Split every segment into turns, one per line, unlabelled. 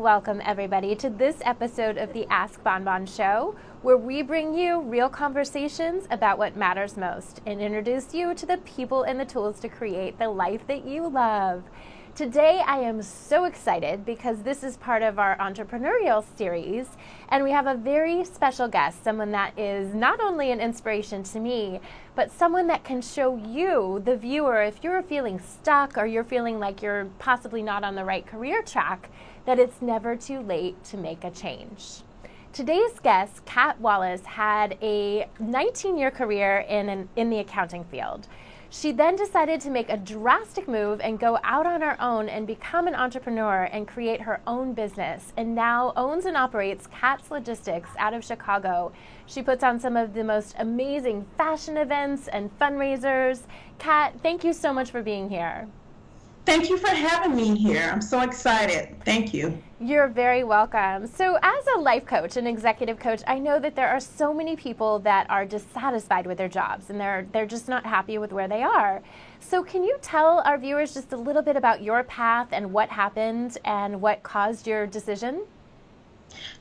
welcome everybody to this episode of the Ask Bonbon Show, where we bring you real conversations about what matters most and introduce you to the people and the tools to create the life that you love. Today I am so excited because this is part of our entrepreneurial series, and we have a very special guest, someone that is not only an inspiration to me, but someone that can show you, the viewer, if you're feeling stuck or you're feeling like you're possibly not on the right career track, that it's never too late to make a change. Today's guest, Kat Wallace, had a 19-year career in the accounting field. She then decided to make a drastic move and go out on her own and become an entrepreneur and create her own business, and now owns and operates Kat's Logistics out of Chicago. She puts on some of the most amazing fashion events and fundraisers. Kat, thank you so much for being here.
Thank you for having me here. I'm so excited. Thank you.
You're very welcome. So as a life coach and executive coach, I know that there are so many people that are dissatisfied with their jobs and they're just not happy with where they are. So can you tell our viewers just a little bit about your path and what happened and what caused your decision?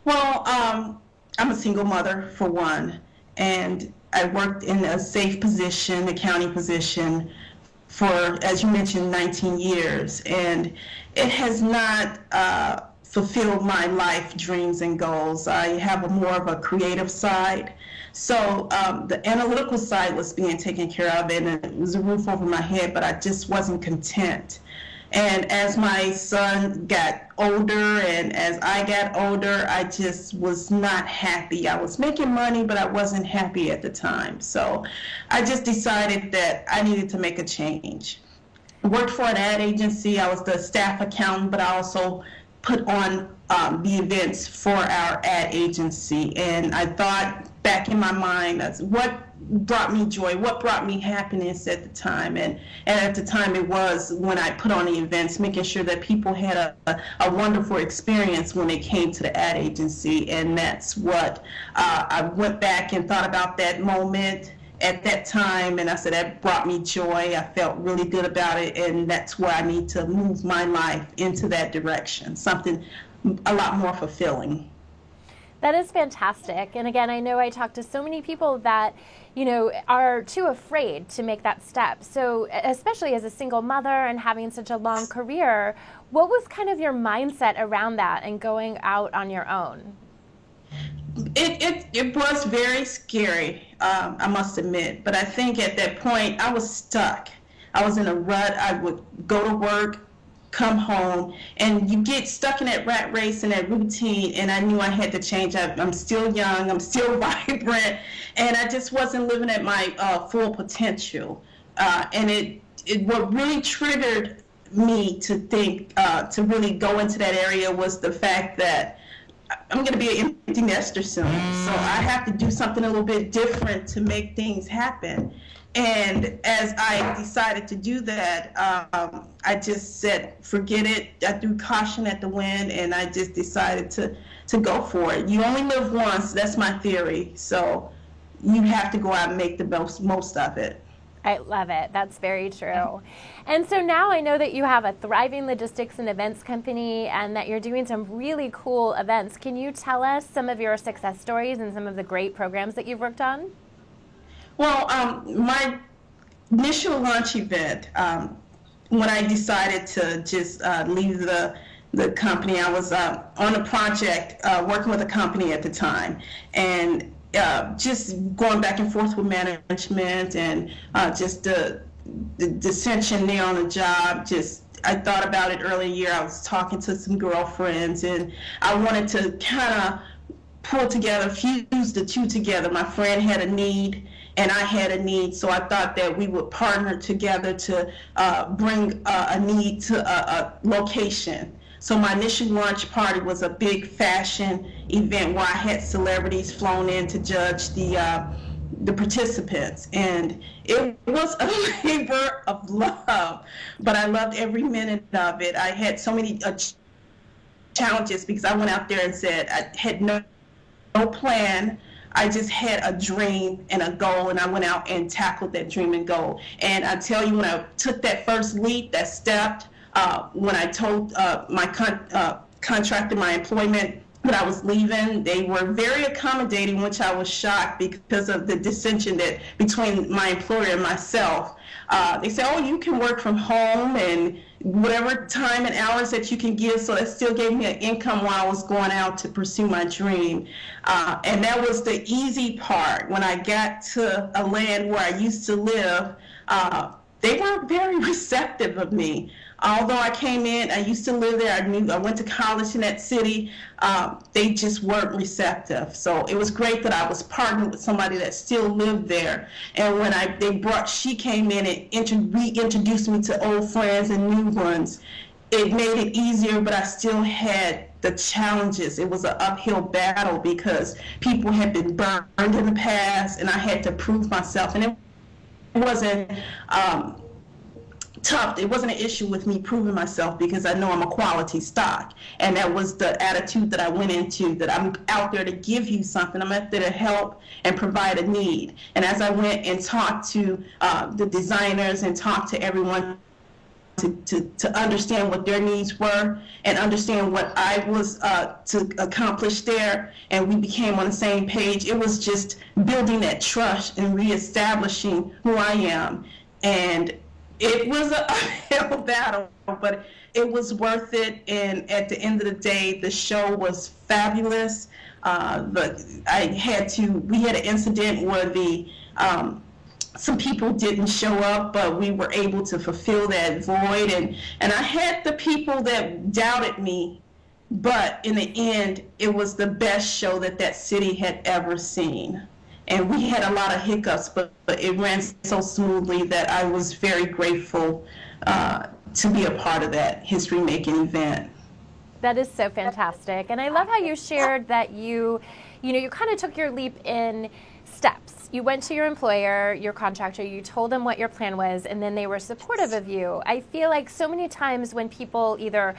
Well, I'm a single mother, for one, and I worked in a safe position, accounting position, for, as you mentioned, 19 years, and it has not fulfilled my life dreams and goals. I have more of a creative side. So the analytical side was being taken care of, and it was a roof over my head, but I just wasn't content. And as my son got older and as I got older, I just was not happy. I was making money, but I wasn't happy at the time. So I just decided that I needed to make a change. I worked for an ad agency. I was the staff accountant, but I also put on the events for our ad agency. And I thought back in my mind, that's what brought me joy, what brought me happiness at the time. And at the time it was when I put on the events, making sure that people had a wonderful experience when they came to the ad agency. And that's what I went back and thought about that moment at that time, and I said that brought me joy. I felt really good about it, and that's where I need to move my life into that direction, something a lot more fulfilling.
That is fantastic. And again, I know I talk to so many people that, are too afraid to make that step. So especially as a single mother and having such a long career, what was kind of your mindset around that and going out on your own?
It was very scary, I must admit. But I think at that point I was stuck. I was in a rut. I would go to work, come home, and you get stuck in that rat race and that routine, and I knew I had to change. I'm still young, I'm still vibrant, and I just wasn't living at my full potential. And what really triggered me to think, to really go into that area was the fact that I'm going to be an empty nester soon, so I have to do something a little bit different to make things happen. And as I decided to do that, I just said, forget it. I threw caution at the wind, and I just decided to go for it. You only live once. That's my theory. So you have to go out and make the most of it.
I love it. That's very true. And so now I know that you have a thriving logistics and events company and that you're doing some really cool events. Can you tell us some of your success stories and some of the great programs that you've worked on?
Well, my initial launch event, when I decided to just leave the company, I was on a project working with a company at the time, and just going back and forth with management and just the dissension there on the job. I thought about it earlier year. I was talking to some girlfriends, and I wanted to kind of pull together, fuse the two together. My friend had a need, and I had a need, so I thought that we would partner together to bring a need to a location. So my initial launch party was a big fashion event where I had celebrities flown in to judge the participants, and it was a labor of love, but I loved every minute of it. I had so many challenges because I went out there and said I had no plan. I just had a dream and a goal, and I went out and tackled that dream and goal. And I tell you, when I took that first leap, that step, when I told my contracted my employment that I was leaving. They were very accommodating, which I was shocked because of the dissension that between my employer and myself. They said, oh, you can work from home and whatever time and hours that you can give. So that still gave me an income while I was going out to pursue my dream. And that was the easy part. When I got to a land where I used to live, they weren't very receptive of me. Although I came in, I used to live there, I went to college in that city, they just weren't receptive. So it was great that I was partnered with somebody that still lived there. And when she came in and reintroduced me to old friends and new ones, it made it easier, but I still had the challenges. It was an uphill battle because people had been burned in the past, and I had to prove myself. And it wasn't tough. It wasn't an issue with me proving myself because I know I'm a quality stock. And that was the attitude that I went into, that I'm out there to give you something. I'm out there to help and provide a need. And as I went and talked to the designers and talked to everyone to understand what their needs were and understand what I was to accomplish there, and we became on the same page, it was just building that trust and reestablishing who I am. And it was an uphill battle, but it was worth it. And at the end of the day, the show was fabulous. But we had an incident where some people didn't show up, but we were able to fulfill that void. And I had the people that doubted me, but in the end, it was the best show that city had ever seen. And we had a lot of hiccups, but it ran so smoothly that I was very grateful to be a part of that history-making event.
That is so fantastic. And I love how you shared that you kind of took your leap in steps. You went to your employer, your contractor, you told them what your plan was, and then they were supportive of you. I feel like so many times when people either,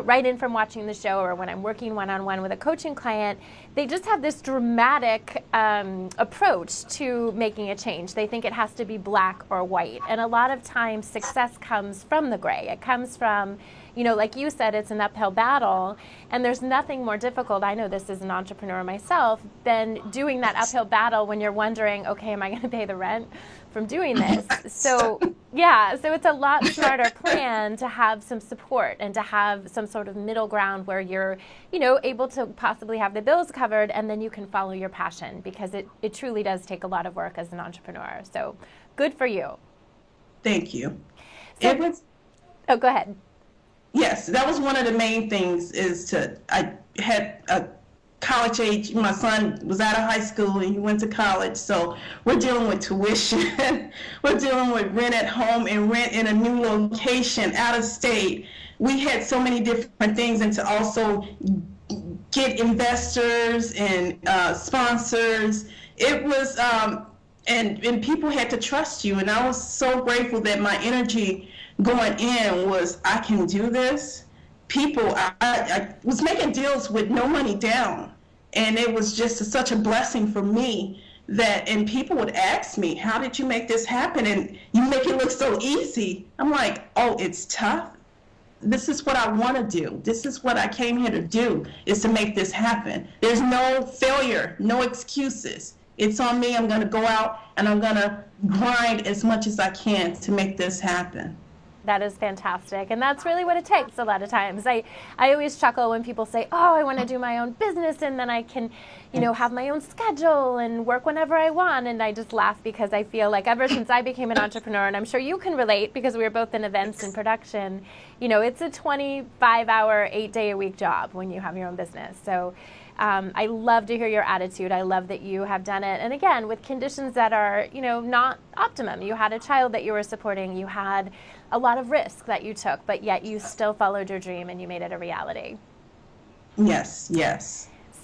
write in from watching the show or when I'm working one-on-one with a coaching client, they just have this dramatic approach to making a change. They think it has to be black or white. And a lot of times success comes from the gray. It comes from, like you said, it's an uphill battle, and there's nothing more difficult, I know this as an entrepreneur myself, than doing that uphill battle when you're wondering, okay, am I going to pay the rent from doing this? So it's a lot smarter plan to have some support and to have some sort of middle ground where you're, able to possibly have the bills covered, and then you can follow your passion, because it truly does take a lot of work as an entrepreneur. So good for you.
Thank you.
Oh, go ahead.
Yes, that was one of the main things. I had a college age. My son was out of high school and he went to college, so we're dealing with tuition. We're dealing with rent at home and rent in a new location out of state. We had so many different things, and to also get investors and sponsors. It was and people had to trust you, and I was so grateful that my energy going in was, I can do this. I was making deals with no money down, and it was just such a blessing for me and people would ask me, how did you make this happen? And you make it look so easy. I'm like, oh, it's tough. This is what I want to do. This is what I came here to do, is to make this happen. There's no failure, no excuses. It's on me. I'm going to go out and I'm going to grind as much as I can to make this happen.
That is fantastic. And that's really what it takes a lot of times. I always chuckle when people say, oh, I want to do my own business and then I can, have my own schedule and work whenever I want. And I just laugh because I feel like ever since I became an entrepreneur, and I'm sure you can relate because we were both in events and production, it's a 25-hour, 8-day-a-week job when you have your own business. So I love to hear your attitude. I love that you have done it. And again, with conditions that are, not optimum. You had a child that you were supporting. You had a lot of risk that you took, but yet you still followed your dream and you made it a reality.
Yes.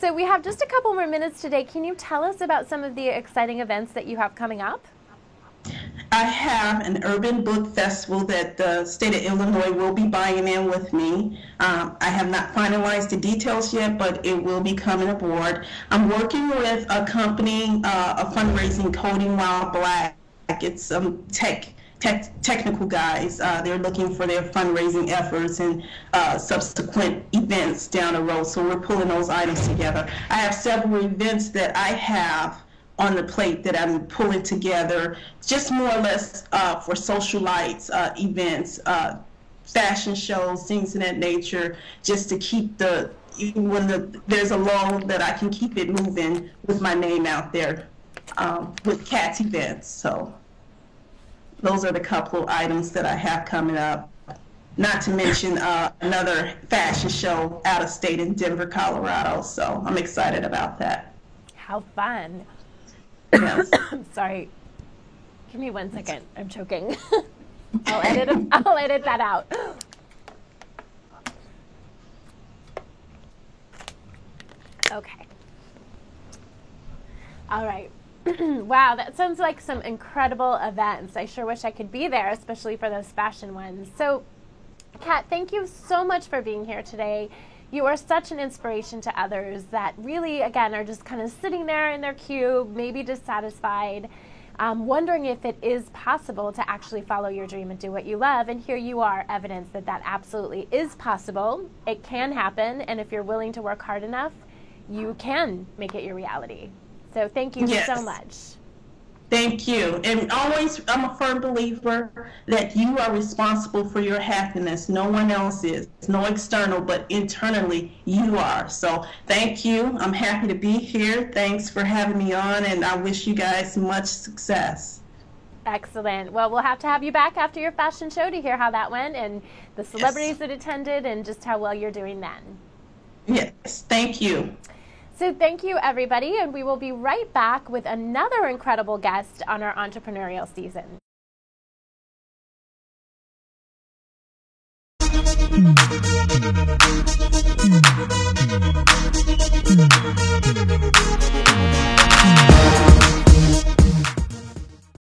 So we have just a couple more minutes today. Can you tell us about some of the exciting events that you have coming up?
I have an urban book festival that the state of Illinois will be buying in with me. I have not finalized the details yet, but it will be coming aboard. I'm working with a company, a fundraising, Coding While Black. It's tech technical guys. They're looking for their fundraising efforts and subsequent events down the road. So we're pulling those items together. I have several events that I have on the plate that I'm pulling together, just more or less for socialites, events, fashion shows, things of that nature, just to keep even when there's a lull, that I can keep it moving with my name out there with CATS events. So those are the couple of items that I have coming up. Not to mention another fashion show out of state in Denver, Colorado. So I'm excited about that.
How fun.
Yes.
Sorry. Give me 1 second. I'm choking. I'll edit that out. Okay. All right. Wow, that sounds like some incredible events. I sure wish I could be there, especially for those fashion ones. So, Kat, thank you so much for being here today. You are such an inspiration to others that really, again, are just kind of sitting there in their cube, maybe dissatisfied, wondering if it is possible to actually follow your dream and do what you love. And here you are, evidence that that absolutely is possible. It can happen. And if you're willing to work hard enough, you can make it your reality. So thank you so much.
Thank you. And always, I'm a firm believer that you are responsible for your happiness. No one else is. No external, but internally you are. So thank you. I'm happy to be here. Thanks for having me on, and I wish you guys much success.
Excellent. Well, we'll have to have you back after your fashion show to hear how that went and the celebrities that attended and just how well you're doing then.
Yes, thank you.
So thank you, everybody, and we will be right back with another incredible guest on our entrepreneurial season.